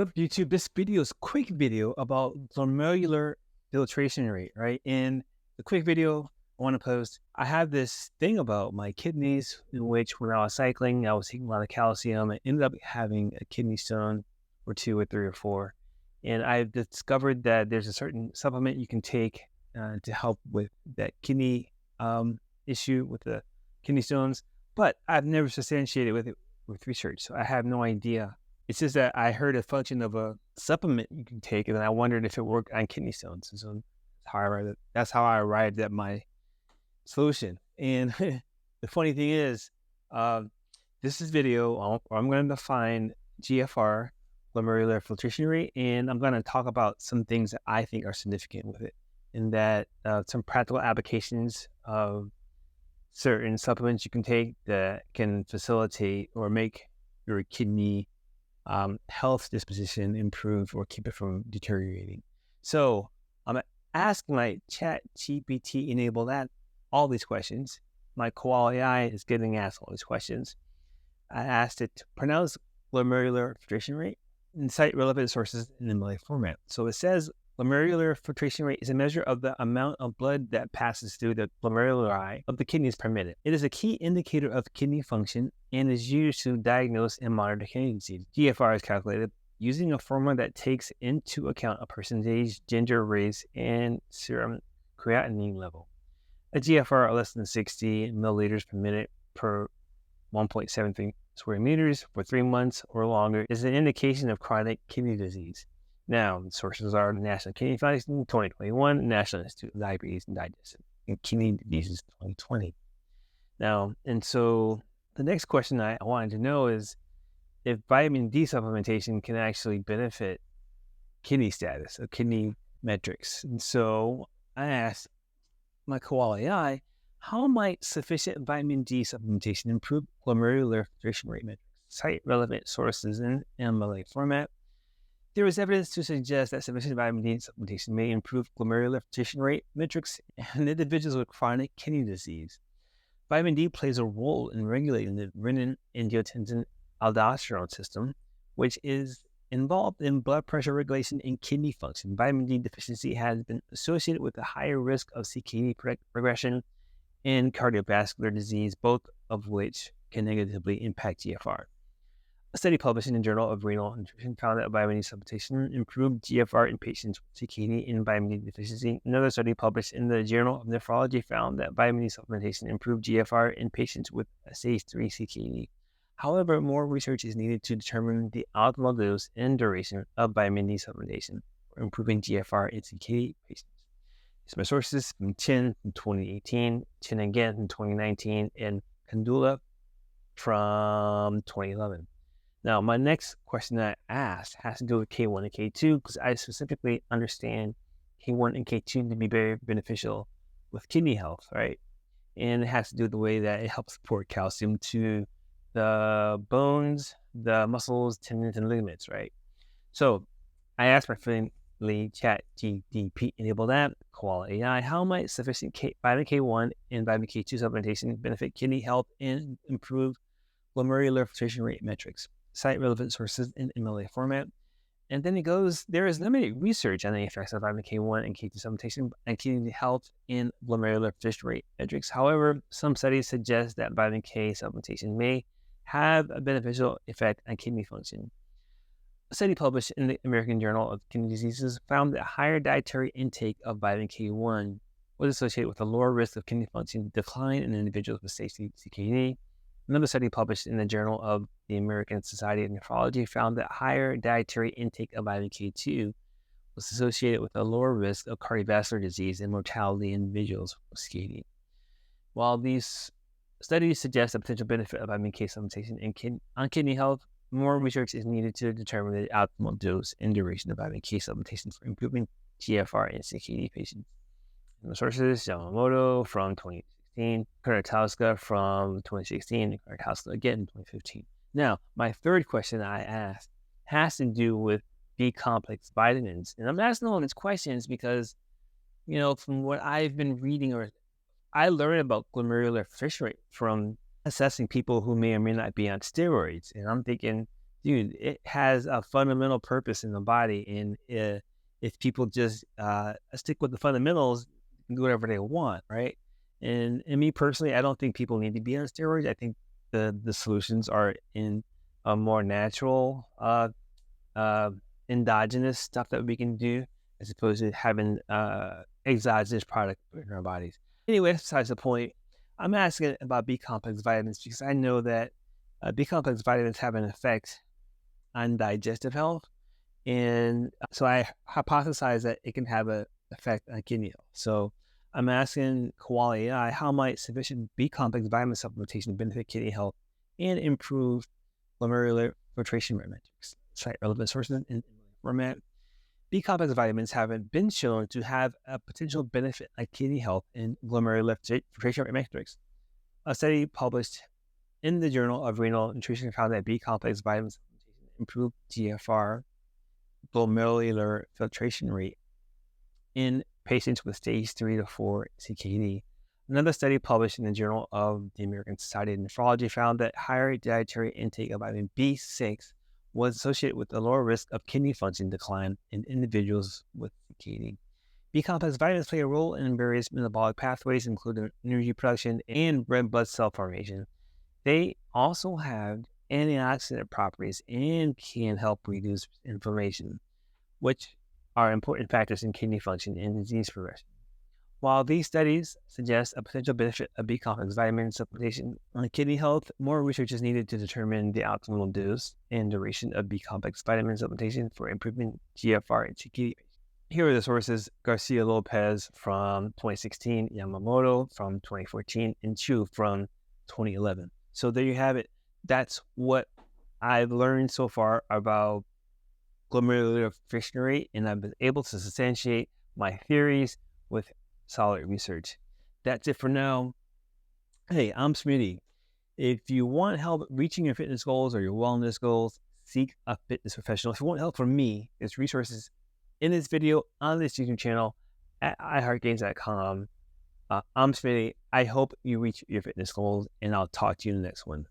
Up YouTube, this video is a quick video about glomerular filtration rate, right? In the quick video I want to post, I have this thing about my kidneys in which when I was cycling, I was taking a lot of calcium. I ended up having a kidney stone or two or three or four. And I've discovered that there's a certain supplement you can take to help with that kidney issue with the kidney stones. But I've never substantiated with it with research. So I have no idea. It's just that I heard a function of a supplement you can take, and I wondered if it worked on kidney stones. And so that's how I arrived at my solution. And the funny thing is, this is video. I'm going to define GFR, glomerular filtration rate, and I'm going to talk about some things that I think are significant with it, and that some practical applications of certain supplements you can take that can facilitate or make your kidney health disposition improve or keep it from deteriorating. So I'm asking my chat GPT enable that all these questions. My Koala AI is getting asked all these questions. I asked it to pronounce glomerular filtration rate and cite relevant sources in the MLA format. So it says glomerular filtration rate is a measure of the amount of blood that passes through the glomeruli of the kidneys per minute. It is a key indicator of kidney function and is used to diagnose and monitor kidney disease. GFR is calculated using a formula that takes into account a person's age, gender, race, and serum creatinine level. A GFR of less than 60 milliliters per minute per 1.73 square meters for 3 months or longer is an indication of chronic kidney disease. Now, the sources are the National Kidney Foundation 2021, National Institute of Diabetes and Digestive and Kidney Diseases 2020. Now, and so the next question I wanted to know is if vitamin D supplementation can actually benefit kidney status or kidney metrics. And so I asked my Koala AI, how might sufficient vitamin D supplementation improve glomerular filtration rate metrics? Cite relevant sources in MLA format. There is evidence to suggest that sufficient vitamin D supplementation may improve glomerular filtration rate metrics in individuals with chronic kidney disease. Vitamin D plays a role in regulating the renin-angiotensin-aldosterone system, which is involved in blood pressure regulation and kidney function. Vitamin D deficiency has been associated with a higher risk of CKD progression and cardiovascular disease, both of which can negatively impact GFR. A study published in the Journal of Renal Nutrition found that vitamin D supplementation improved GFR in patients with CKD and vitamin D deficiency. Another study published in the Journal of Nephrology found that vitamin D supplementation improved GFR in patients with stage 3 CKD. However, more research is needed to determine the optimal dose and duration of vitamin D supplementation for improving GFR in CKD patients. These are my sources from Chin from 2018, Chin again from 2019, and Kandula from 2011. Now, my next question that I asked has to do with K1 and K2 because I specifically understand K1 and K2 to be very beneficial with kidney health, right? And it has to do with the way that it helps support calcium to the bones, the muscles, tendons, and ligaments, right? So I asked my friendly chat GDP enable that, Koala AI, how might sufficient vitamin K1 and vitamin K2 supplementation benefit kidney health and improve glomerular filtration rate metrics? Cite relevant sources in MLA format. And then it goes, there is limited research on the effects of vitamin K1 and K2 supplementation on kidney health and glomerular filtration rate metrics. However, some studies suggest that vitamin K supplementation may have a beneficial effect on kidney function. A study published in the American Journal of Kidney Diseases found that higher dietary intake of vitamin K1 was associated with a lower risk of kidney function decline in individuals with stage 3 CKD. Another study published in the Journal of the American Society of Nephrology found that higher dietary intake of vitamin K2 was associated with a lower risk of cardiovascular disease and mortality in individuals with CKD. While these studies suggest a potential benefit of vitamin K supplementation on kidney health, more research is needed to determine the optimal dose and duration of vitamin K supplementation for improving GFR in CKD patients. And the sources, Yamamoto from 2016, Tsuruta from 2016, and Tsuruta again in 2015. Now, my third question I asked has to do with B-complex vitamins. And I'm asking all these questions because, from what I've been reading, or I learned about glomerular filtration rate from assessing people who may or may not be on steroids. And I'm thinking, dude, it has a fundamental purpose in the body. And if people just stick with the fundamentals, they can do whatever they want, right? And me personally, I don't think people need to be on steroids. I think the solutions are in a more natural, uh, endogenous stuff that we can do, as opposed to having exogenous product in our bodies. Anyway, that's besides the point. I'm asking about B complex vitamins because I know that B complex vitamins have an effect on digestive health, and so I hypothesize that it can have an effect on kidney health. So I'm asking Koala AI, how might sufficient B complex vitamin supplementation benefit kidney health and improve glomerular filtration rate metrics? Cite relevant sources in format. B complex vitamins haven't been shown to have a potential benefit on kidney health and glomerular filtration rate metrics. A study published in the Journal of Renal Nutrition found that B complex vitamin supplementation improved GFR, glomerular filtration rate, in patients with stage 3 to 4 CKD. Another study published in the Journal of the American Society of Nephrology found that higher dietary intake of vitamin B6 was associated with a lower risk of kidney function decline in individuals with CKD. B-complex vitamins play a role in various metabolic pathways, including energy production and red blood cell formation. They also have antioxidant properties and can help reduce inflammation, which are important factors in kidney function and disease progression. While these studies suggest a potential benefit of B-complex vitamin supplementation on kidney health, more research is needed to determine the optimal dose and duration of B-complex vitamin supplementation for improving GFR and CKD. Here are the sources: Garcia Lopez from 2016, Yamamoto from 2014, and Chu from 2011. So there you have it. That's what I've learned so far about glomerular filtration rate, and I've been able to substantiate my theories with solid research. That's it for now. Hey, I'm Smitty. If you want help reaching your fitness goals or your wellness goals, seek a fitness professional. If you want help from me, there's resources in this video on this YouTube channel at iHeartGains.com. I'm Smitty. I hope you reach your fitness goals, and I'll talk to you in the next one.